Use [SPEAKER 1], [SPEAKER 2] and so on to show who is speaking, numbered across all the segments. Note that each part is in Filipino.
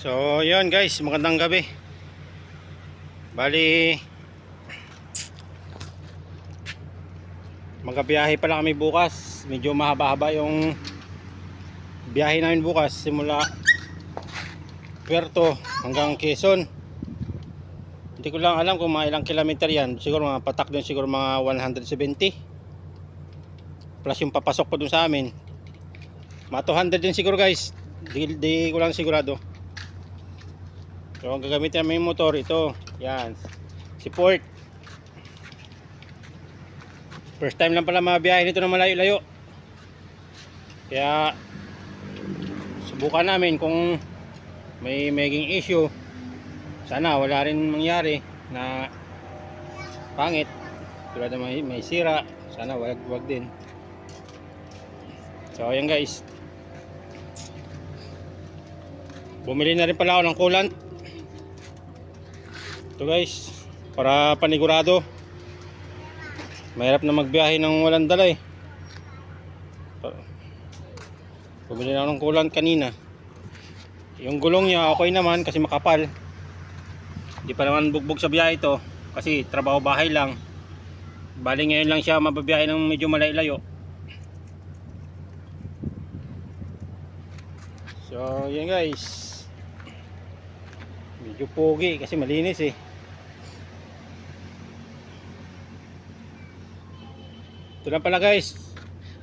[SPEAKER 1] So yun guys, magandang gabi. Bali magabiyahe pala kami bukas. Medyo mahaba-haba yung biyahe namin bukas, simula Puerto hanggang Quezon. Hindi ko lang alam kung mga ilang kilometer yan. Siguro mga patak din, siguro mga 170 plus yung papasok po dun sa amin, mga 200 din siguro guys. Di ko lang sigurado. So ang gagamitin namin yung motor, ito yan, si Ford. First time lang pala mabiyahe nito na malayo-layo, kaya subukan namin kung may maging issue. Sana wala rin mangyari na pangit, tulad na may sira. Sana wag din. So ayan guys, bumili na rin pala ako ng coolant. Ito guys, para panigurado. Mahirap na magbiyahe ng walang dala eh. Bumili na ako ng coolant kanina. Yung gulong niya okay naman kasi makapal. Hindi pa naman bugbog sa biyahe ito kasi trabaho bahay lang. Bali ngayon lang siya mababiyahe ng medyo malayo-layo. So yan guys, medyo pogi kasi malinis eh. Ito lang pala guys,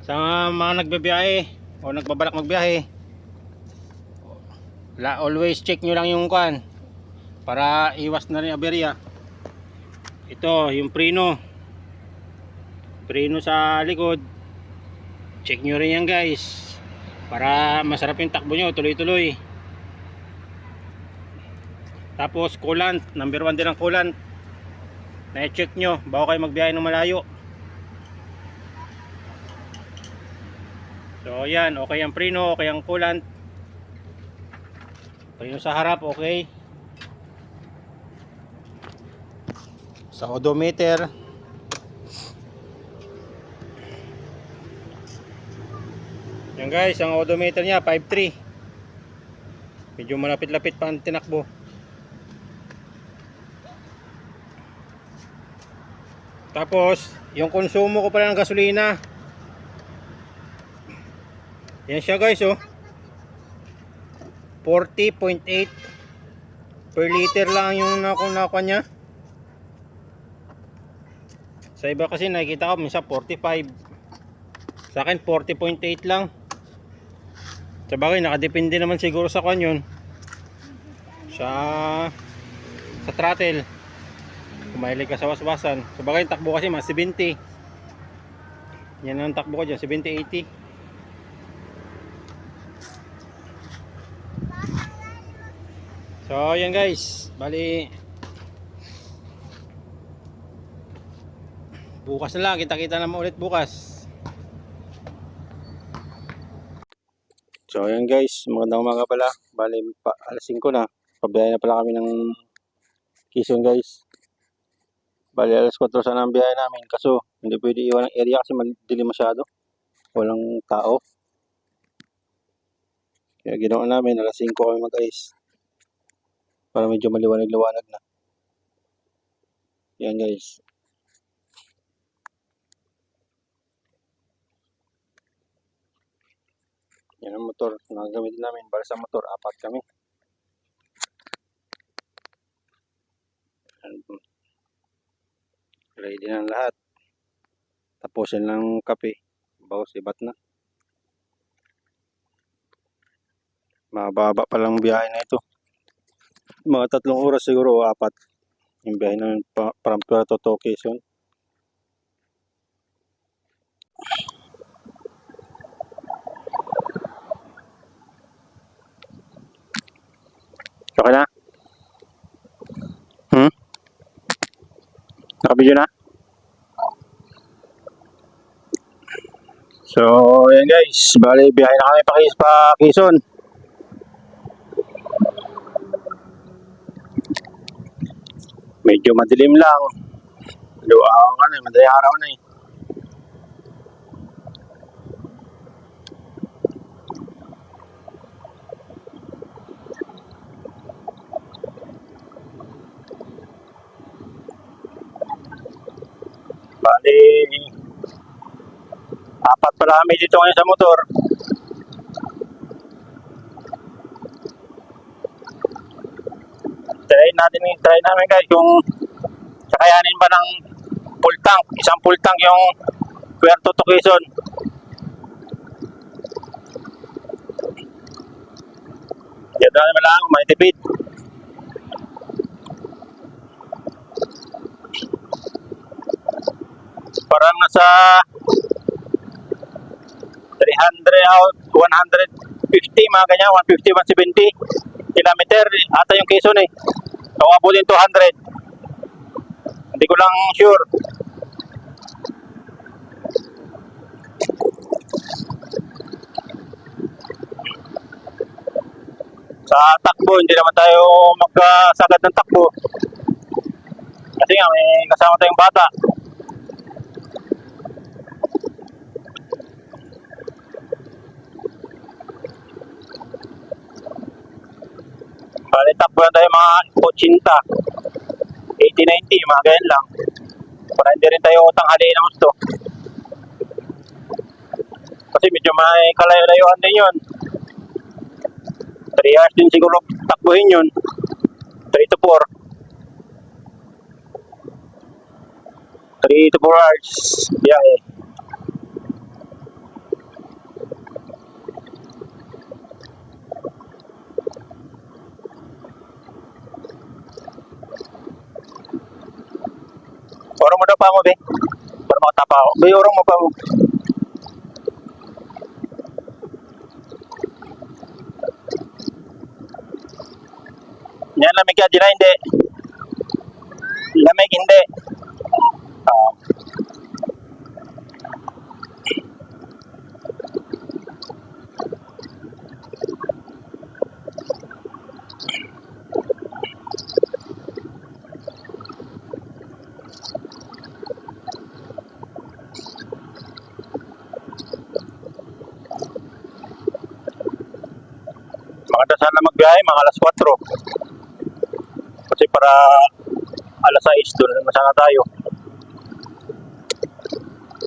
[SPEAKER 1] sa mga nagbabiyahe o nagbabalak magbiyahe, always check nyo lang yung kan para iwas na rin aberya. Ito yung preno sa likod, check nyo rin yan guys para masarap yung takbo nyo, tuloy-tuloy. Tapos coolant, number 1 din ang coolant na i-check nyo bago kayo magbiyahe ng malayo. So yan, okay ang preno, okay ang coolant. Preno sa harap, okay. Sa odometer, yan guys, ang odometer niya 5.3. Medyo malapit-lapit pa ang tinakbo. Tapos yung konsumo ko pala ng gasolina, yan siya guys, oh, 40.8 per liter lang yung nakuha niya. Sa iba kasi nakikita ko minsan 45. Sa akin 40.8 lang. Sa bagay nakadepende naman siguro sa kwan yun, sa throttle, kung mahilig ka sa waswasan. Sa bagay takbo kasi mga 70. Yan ang takbo ko dyan, 70-80. So yan guys, bali bukas na lang, kita-kita naman ulit bukas. So yan guys, magandang umaga pala. Bali alas 5 na, pabiyahe na pala kami ng Quezon guys. Bali alas 4 sana ang biyahe namin, kaso hindi pwede iwan ang area kasi madilim masyado, walang tao. Kaya ginawa namin alas 5 kami mag-ayos para medyo maliwanag-liwanag na. Yan guys. Yan ang motor na gamitin namin. Para sa motor, 4 kami. Ready na lahat. Tapusin lang kape. Bawas ibat na. Mababa pa lang biyahe na ito. Mga 3 oras siguro o 4. Yung biyahe namin from Puerto to Quezon. Okay na? Nakabidyo na? So, yan guys. Bali, biyahe na kami pa Quezon. Medyo madilim lang. Luaw ka na, madaling araw na eh. Bali, apat pala kami dito ngayon sa motor. Try namin guys kung kakayanin ba ng full tank, isang full tank yung Puerto to Quezon. Yan naman lang, may tipid. Parang nasa 300 out, 150 mga ganyan, 150, 170 kilometer ata yung Quezon eh. O abutin 200. Hindi ko lang sure. Sa takbo, hindi naman tayo magkasagad ng takbo. Kasi nga, may kasama tayong bata. Bali, takbo lang tayo mga 80, 80-90, mga ganyan lang. Para hindi rin tayo tanghaliin ng gusto. Kasi medyo may kalayo-layuan din yun. 3 hours din siguro takbuhin yun. 3 to 4. 3 to 4 hours. Biyahe. Orong mo daw pa mo, be. Para makatapa ako. Be, orong mo pa mo. Yan, lamig ka, Gina, hindi. Lamig, hindi. Maganda sana magbiyahe, mga alas 4. Kasi para alas 6 doon naman sana tayo.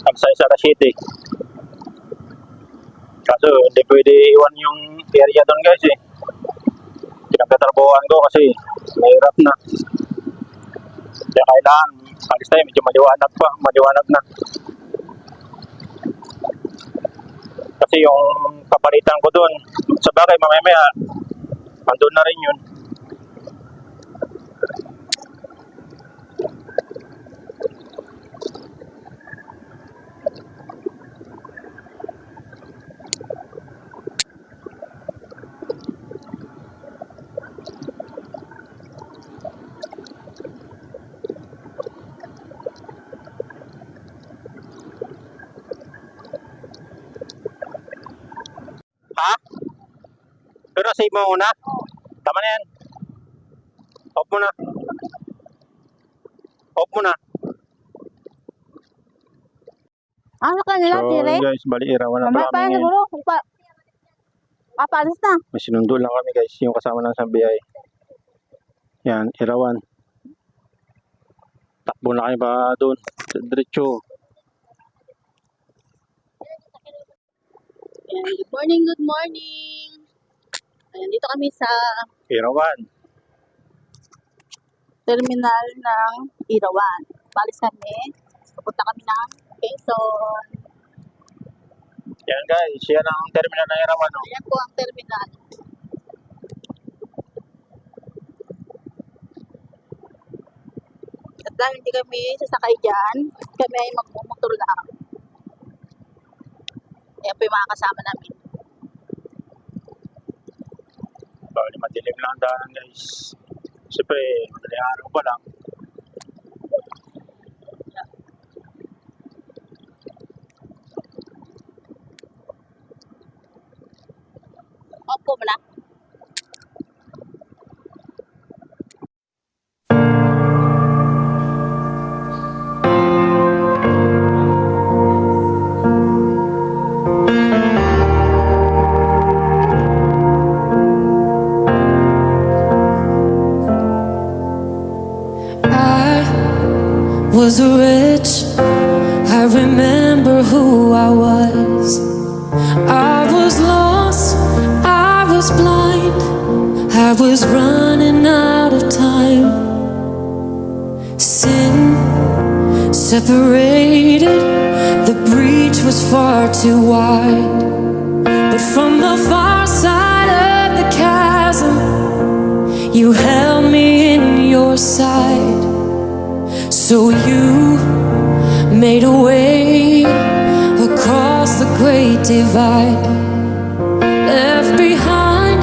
[SPEAKER 1] Alas 6 alas 7. Kaso hindi pwede iwan yung area doon guys eh. Pinagtatrabuhan ko kasi mahirap na. Kaya kailangan alis tayo medyo maliwanag na. Kasi yung papalitan ko doon, sa bagay mamaya andun na rin yun. Ha? Pero save mo muna. Tama na yan. Off mo na. Off mo na.
[SPEAKER 2] Ano ka nila, tire?
[SPEAKER 1] Guys, bali irawan na
[SPEAKER 2] Mamaya
[SPEAKER 1] pala
[SPEAKER 2] pa
[SPEAKER 1] kami
[SPEAKER 2] yan
[SPEAKER 1] ngayon.
[SPEAKER 2] siguro. Papalis na.
[SPEAKER 1] May sinundo lang kami guys, yung kasama lang sa biyay. Yan, irawan. Takbo na kayo ba doon? Diretso.
[SPEAKER 2] Good morning, good morning. Ayan, dito kami sa
[SPEAKER 1] Irawan.
[SPEAKER 2] terminal ng Irawan. Balis kami. Pupunta kami ng Quezon.
[SPEAKER 1] Yan guys, yan ang terminal ng Irawan. Oh.
[SPEAKER 2] Ayan po ang terminal. At dahil hindi kami sasakay dyan, kami ay magmumotor lang. Ayan po yung mga kasama namin.
[SPEAKER 1] Bali madilim lang ang daanan guys. Siyempre, madaling araw pa lang.
[SPEAKER 2] Opo mo na.
[SPEAKER 3] Was a rich remember who I was. I was lost, I was blind, I was running out of time. Sin separated, the breach was far too wide. But from the far side of the chasm, you held me in your side. So you made a way across the great divide, left behind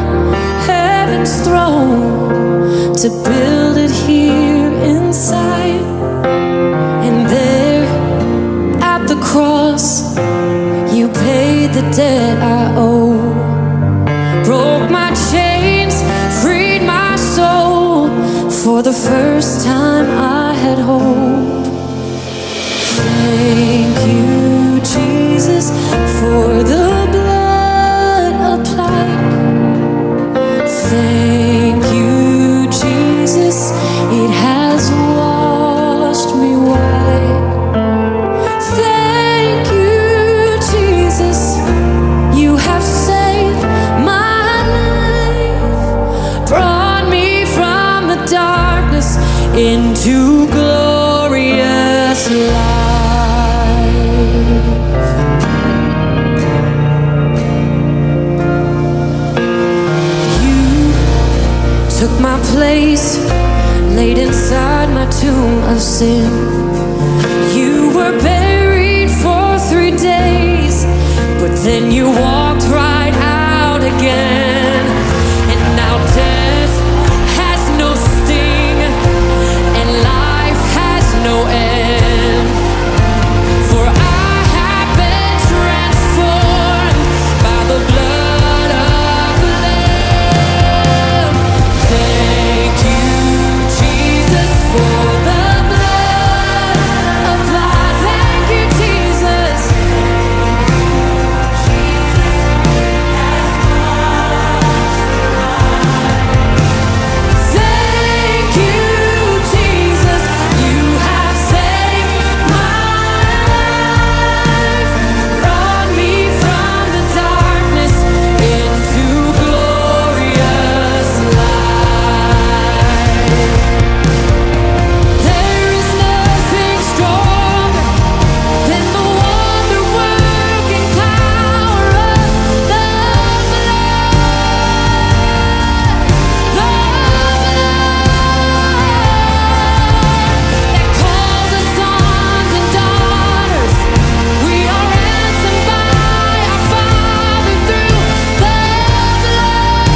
[SPEAKER 3] heaven's throne to build it here inside. And there at the cross, you paid the debt I owe, broke my chains, freed my soul. For the first time I had hope. Thank you, Jesus, for the blood applied. Thank you, Jesus, it has washed me white. Thank you, Jesus, you have saved my life, brought me from the darkness into glorious light. Took my place, laid inside my tomb of sin. You were buried for 3 days, but then you walked right out again. And now death has no sting, and life has no end. For I have been transformed by the blood of the Lamb. Thank you, Jesus, for the blood applied. Thank you, Jesus. Thank you, Jesus, you have saved my life, brought me from the darkness into glorious light. There is nothing stronger than the wonder-working power of the blood. That calls us sons and daughters. We are ransomed by our Father through the blood.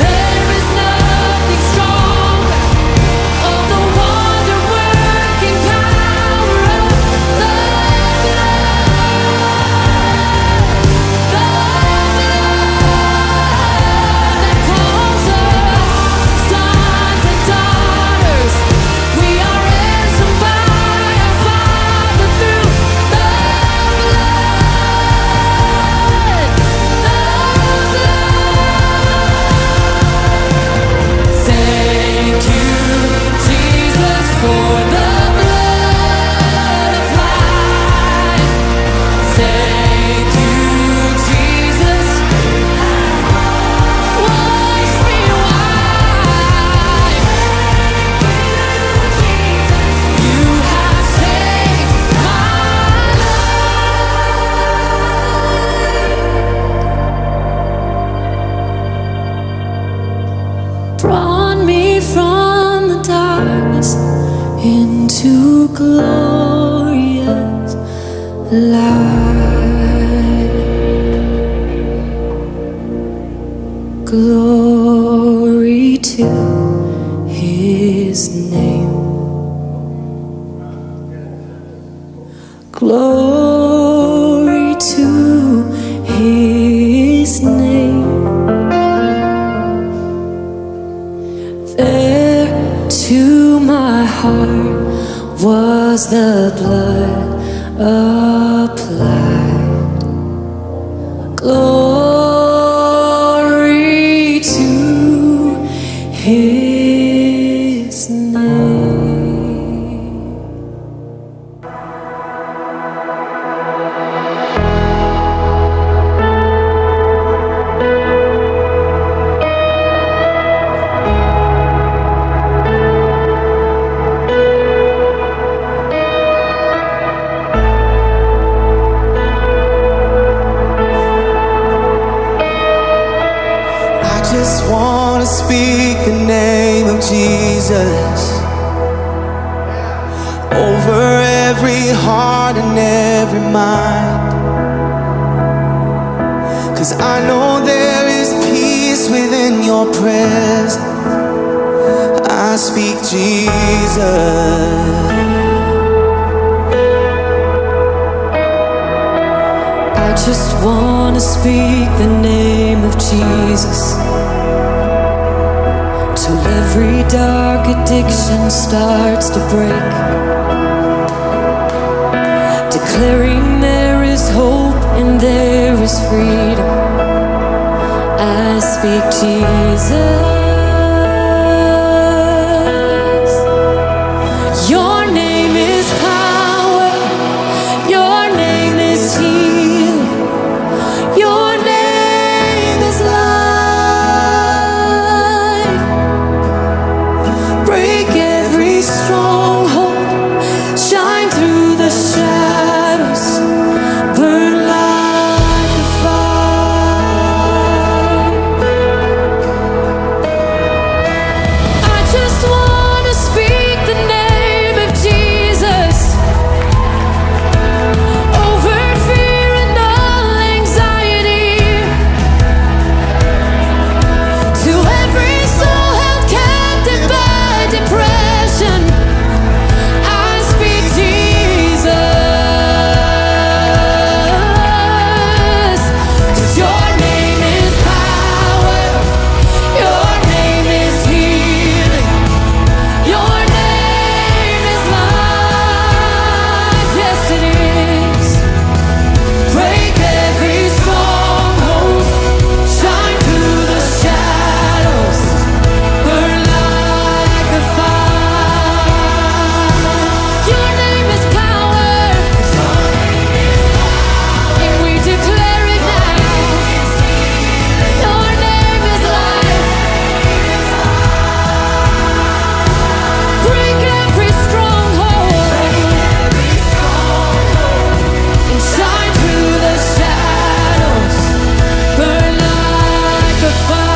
[SPEAKER 3] There is nothing stronger of the wonder-working power of the that calls us sons and daughters. We are ransomed by our Father through the blood. Thank you, Jesus, for the blood applied. Thank you, Jesus, wash me white. You have saved my life, brought me from the darkness into glorious light. Glory to His name. Glory to His name. There to my heart was the blood applied. Glory to His
[SPEAKER 4] speak the name of Jesus over every heart and every mind. 'Cause I know there is peace within your presence. I speak Jesus.
[SPEAKER 3] I just wanna speak the name of Jesus till every dark addiction starts to break, declaring there is hope and there is freedom. I speak Jesus. Your name is power, your name is healing, your name is life. Break every stronghold, shine through the shadows, burn like a fire. I just wanna speak the name of Jesus over fear and all anxiety, to every soul held captive by depression. I speak Jesus. 'Cause your name is power, your name is healing, your name is life. Yes, it is. Break every stronghold, shine through the shadows, burn like a fire. Your name is power, and we declare it now. Your name is life. Break every stronghold and shine through the shadows, burn like a fire.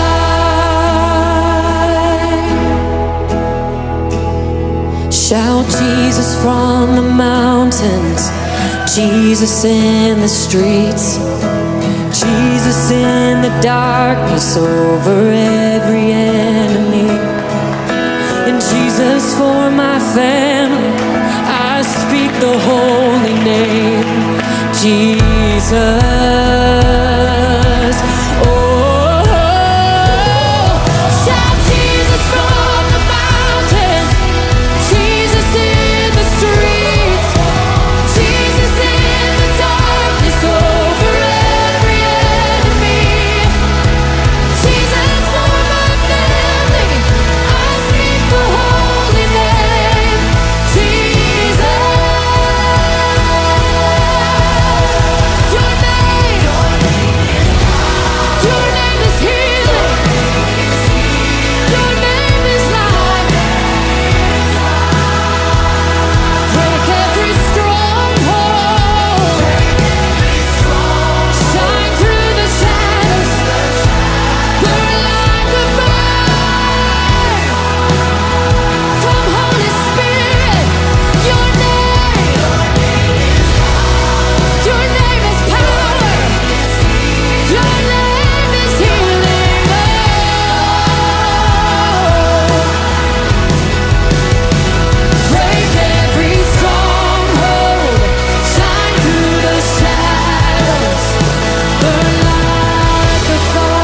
[SPEAKER 3] Shout Jesus from the mountains, Jesus in the streets, Jesus in the darkness over every enemy. And Jesus for my family, I speak the holy name, Jesus. Oh, shout Jesus from the mountain, Jesus in the streets, Jesus in the darkness over every enemy. Jesus for my family, I speak the holy name, Jesus. Your name is healing, your name is life. Break every stronghold, shine through the shadows, burn like a fire. Come, Holy Spirit, your name is power, your name is healing. Break every stronghold, shine through the shadows, burn like a fire.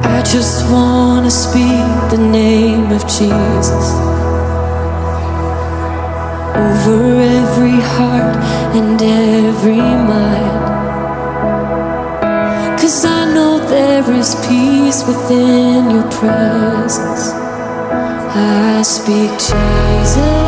[SPEAKER 3] I just wanna speak the name of Jesus over every heart and every mind. 'Cause I know there is peace within your presence. I speak Jesus.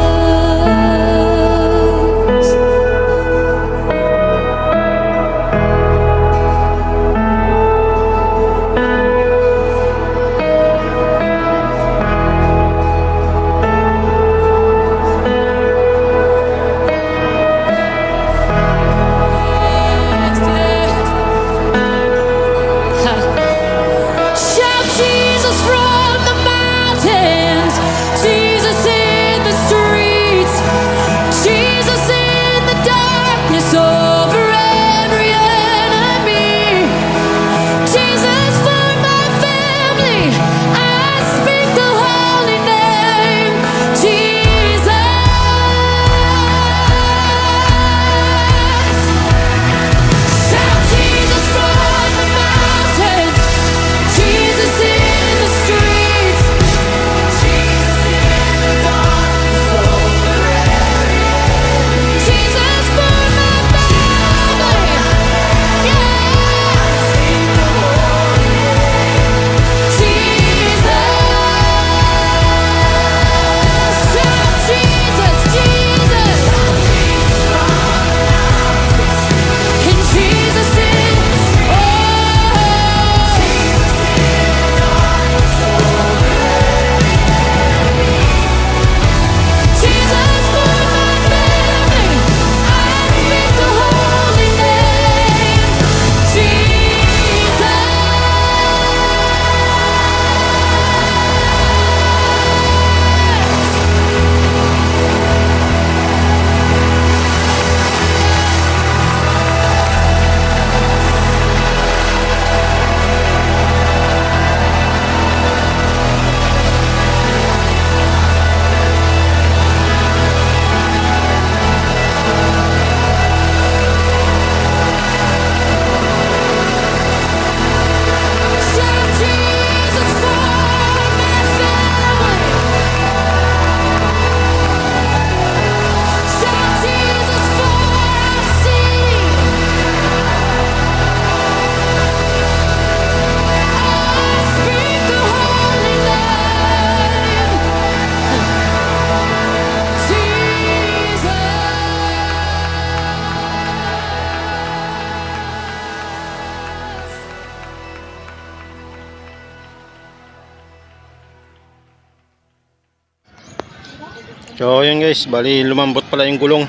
[SPEAKER 1] So yun guys, bali lumambot pala yung gulong.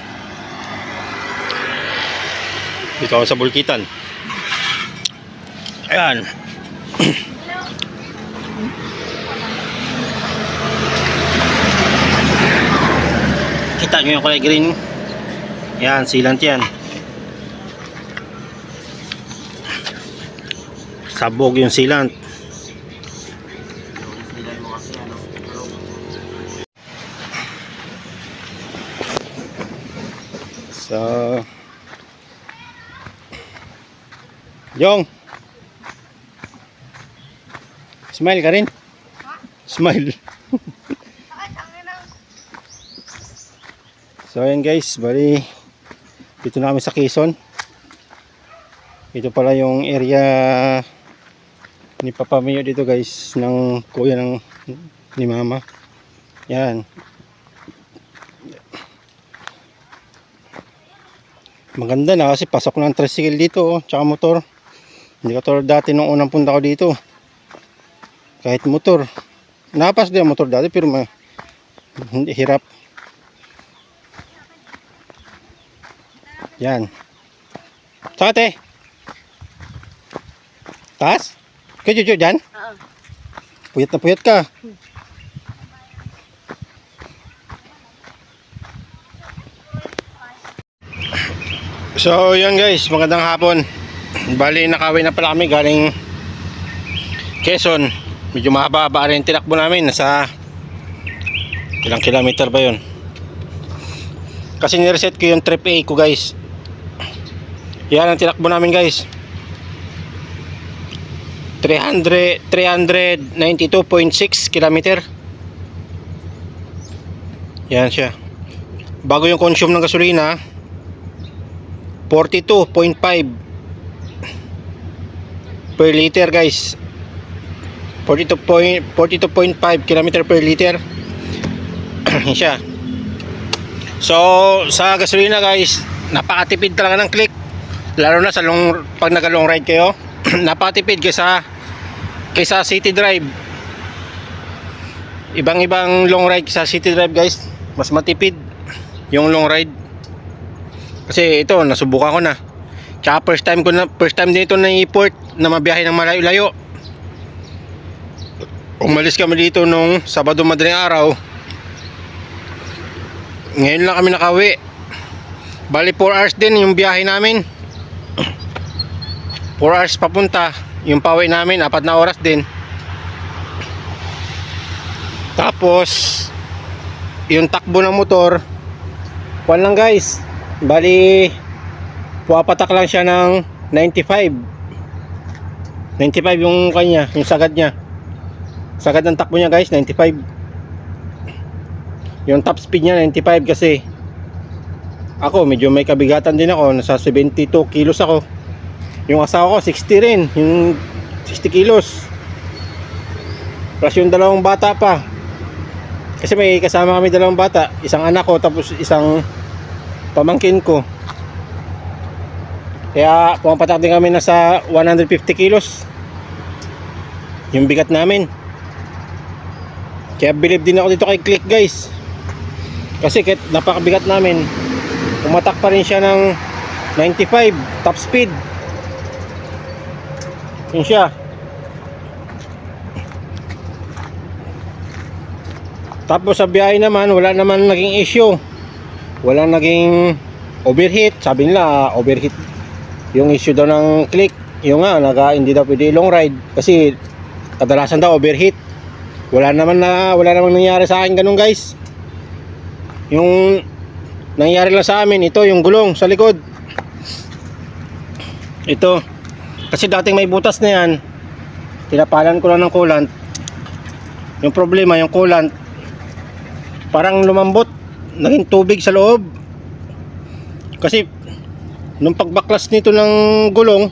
[SPEAKER 1] Dito ako sa bulkitan. Ayan. Kita nyo yung kulay green. Yan, sealant yan. Sabog yung sealant. So Jong, smile ka rin? Smile. So ayan guys, bali dito na kami sa Quezon. Ito pala yung area ni Papa Mayo dito guys, ng kuya ni Mama. Yan. Maganda na kasi pasok na ang tricycle dito, oh, tsaka motor. Hindi katulad dati nung unang punta ko dito. Kahit motor. Napas din ang motor dati pero hindi hirap. Yan. Saka te. Taas? Kaya Jojo dyan? Puyat na puyat ka. So yun guys, magandang hapon. Bali nakawin na pala kami galing Quezon. Medyo mahaba-haba rin tinakbo namin. Nasa ilang kilometer ba yun? Kasi nireset ko yung trip A ko guys. Yan ang tinakbo namin guys. 392.6 kilometer. Yan siya. Bago yung consume ng gasolina 42.5 per liter guys. 42.5 kilometer per liter. Yan siya. So sa gasolina guys, napakatipid talaga ng click. Lalo na sa pag nag-long ride kayo. Napakatipid kaysa city drive. Ibang long ride sa city drive guys, mas matipid yung long ride. Kasi ito nasubukan ko na. Tsaka first time din ito na i-port na mabiyahe ng malayo-layo. Umalis kami dito nung Sabado madaling araw. Ngayon lang kami nakauwi. Bali 4 hours din yung biyahe namin. 4 hours papunta. Yung pauwi namin 4 na oras din. Tapos yung takbo ng motor kuwan lang guys. Bali puwapatak lang siya ng 95 yung kanya, yung sagad niya. Sagad ng takbo niya guys 95. Yung top speed niya 95 kasi ako medyo may kabigatan din ako, nasa 72 kilos ako. Yung asawa ko 60 rin, yung 60 kilos. Plus yung dalawang bata pa. Kasi may kasama kami dalawang bata, isang anak ko tapos isang pamangkin ko. Kaya pumapatak din kami nasa 150 kilos yung bigat namin. Kaya believe din ako dito kay Click guys. Kasi kahit napakabigat namin, pumatak pa rin siya ng 95 top speed. Yun siya. Tapos sa biyahe naman, wala naman naging issue. Wala naging overheat. Sabi nila overheat yung issue daw ng Click. Yung nga, hindi daw pwede long ride kasi kadalasan daw overheat. Wala namang nangyari sa akin ganun guys. Yung nangyari lang sa amin, ito yung gulong sa likod. Ito. Kasi dating may butas na yan, tinapalan ko lang ng coolant. Yung problema, yung coolant parang lumambot, naging tubig sa loob. Kasi nung pagbaklas nito ng gulong,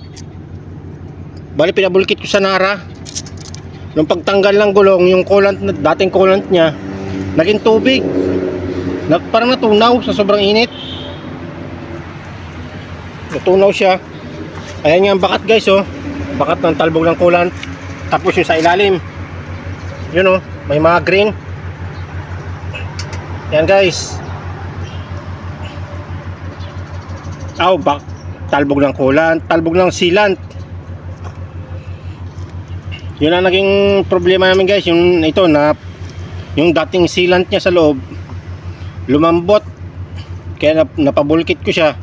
[SPEAKER 1] bali pinabulkit ko sa Nara. Nung pagtanggal ng gulong, yung coolant, dating coolant niya, naging tubig. Parang natunaw sa sobrang init. Natunaw siya. Ayan yung bakat guys, oh. Bakat ng talbog ng coolant. Tapos yung sa ilalim, yun oh, may mga green. Yan guys. Talbog ng coolant, talbog ng sealant. Yun ang naging problema namin guys, yung ito na yung dating sealant niya sa loob lumambot, kaya napabulkit ko siya.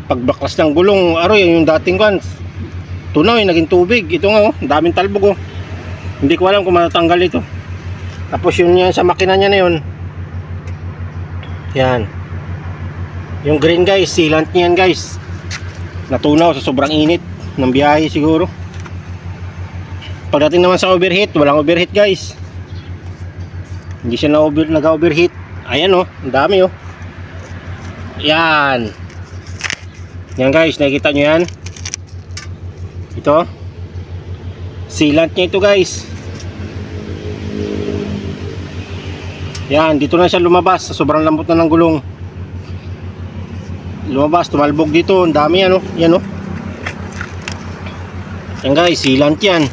[SPEAKER 1] Pagbaklas ng gulong, aroy, yung dating kan tunaw, yung naging tubig. Ito nga, daming talbog oh. Hindi ko alam kung matatanggal ito. Tapos yun yan sa makina niya na yun, yan, yung green guys, sealant niya yan guys, natunaw sa sobrang init ng biyahe siguro. Pagdating naman sa overheat, walang overheat guys. Hindi siya nag-overheat. Ayan oh, ang dami oh. Yan. Yan guys, nakikita nyo yan. Ito. Sealant niya ito guys. Yan, dito na siya lumabas. Sobrang lambot na ng gulong. Lumabas, tumalbog dito. Ang dami yan oh. Yan oh. Yan guys, sealant yan.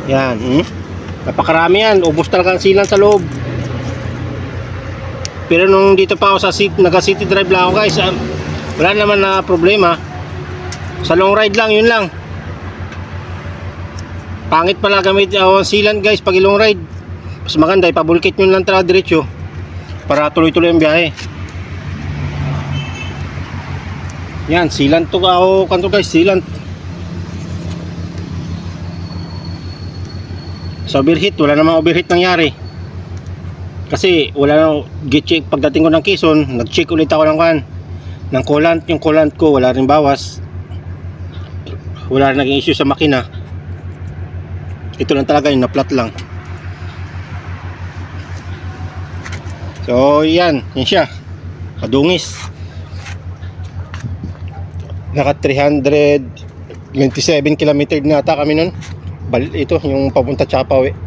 [SPEAKER 1] Yan, napakarami yan. Ubos talaga ang sealant sa loob. Pero nung dito pa ako sa naka-city drive lang ako guys, wala naman na problema. Sa long ride lang, yun lang. Pangit pala gamit ang sealant guys pag long ride. Mas maganda, ipabulkit nyo lang talaga diretso para tuloy-tuloy ang biyahe. Yan, sealant to ako kanto guys, sealant. Sa overheat, wala namang overheat nangyari. Kasi wala nang check pagdating ko ng Quezon, nag-check ulit ako ng coolant, yung coolant ko wala rin bawas. Wala rin naging issue sa makina. Ito lang talaga yung na-flat lang. So yan siya. Padungis. Naka 327 km na ata kami nun. Ito yung papunta Chapaw eh.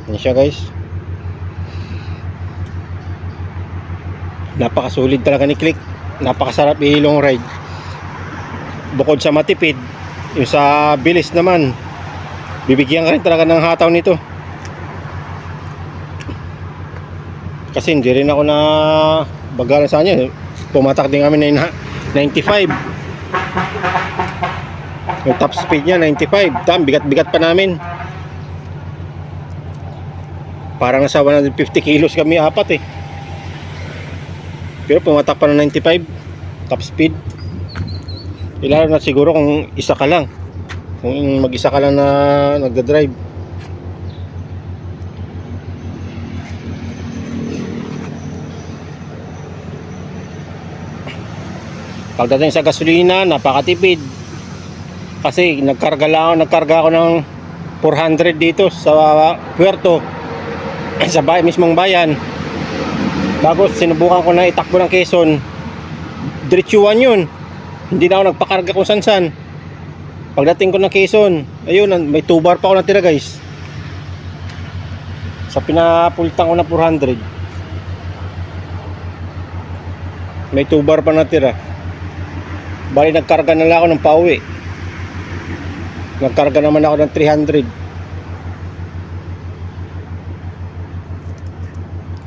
[SPEAKER 1] Yan siya guys. Napakasulit talaga ni Click. Napakasarap i-long ride. Bukod sa matipid, yung sa bilis naman, bibigyan ka rin talaga ng hataw nito. Kasi hindi rin ako na bagalan sa kanya. Pumatak din kami na 95. Yung top speed niya 95. Bigat-bigat pa namin. Parang nasa 150 kilos kami apat eh. Pero pumatak pa ng 95 top speed. Ilalo na siguro kung isa ka lang. Kung mag-isa ka lang na nagda-drive. Pagdating sa gasolina, napakatipid. Kasi nagkarga ako ng 400 dito sa puerto, sa mismong bayan. Bago sinubukan ko na itakbo ng Quezon, diretsuhan yun. Hindi na ako nagpakarga kung san-san. Pagdating ko ng Quezon, ayun, may 2 bar pa ako natira guys. Sa pinapultang ko na 400, may 2 bar pa natira. Bali nagkarga na lang ako ng pauwi. Nagkarga naman ako ng 300.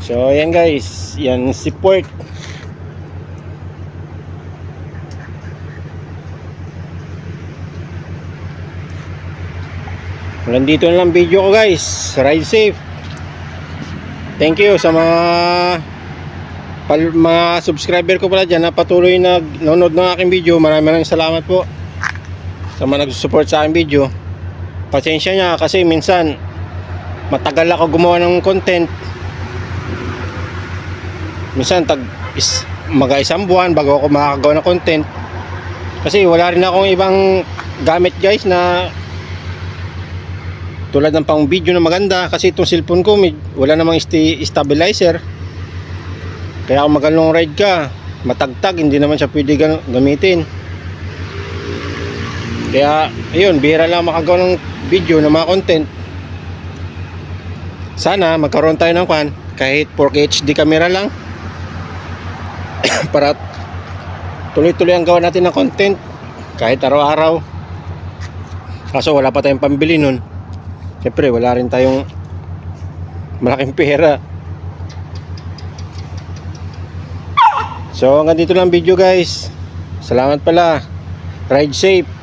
[SPEAKER 1] So yan guys, yan si port. Hanggang dito na lang video ko guys. Ride safe. Thank you sa mga subscriber ko pala dyan na patuloy nanonood ng aking video. Maraming salamat po sa mga nagsusupport sa aking video. Pasensya niya kasi minsan matagal ako gumawa ng content. Minsan mag-isang buwan bago ako makakagawa ng content. Kasi wala rin akong ibang gamit guys na tulad ng pang video na maganda. Kasi itong cellphone ko wala namang stabilizer. Kaya kung mag-long ride ka, matagtag, hindi naman siya pwede gamitin. Kaya ayun, bihira lang makagawa ng video na mga content. Sana magkaroon tayo ng kahit 4K HD camera lang para tuloy-tuloy ang gawa natin ng content kahit araw-araw. Kaso wala pa tayong pambili nun. Siyempre wala rin tayong malaking pera. So hanggang dito lang video guys. Salamat pala. Ride safe.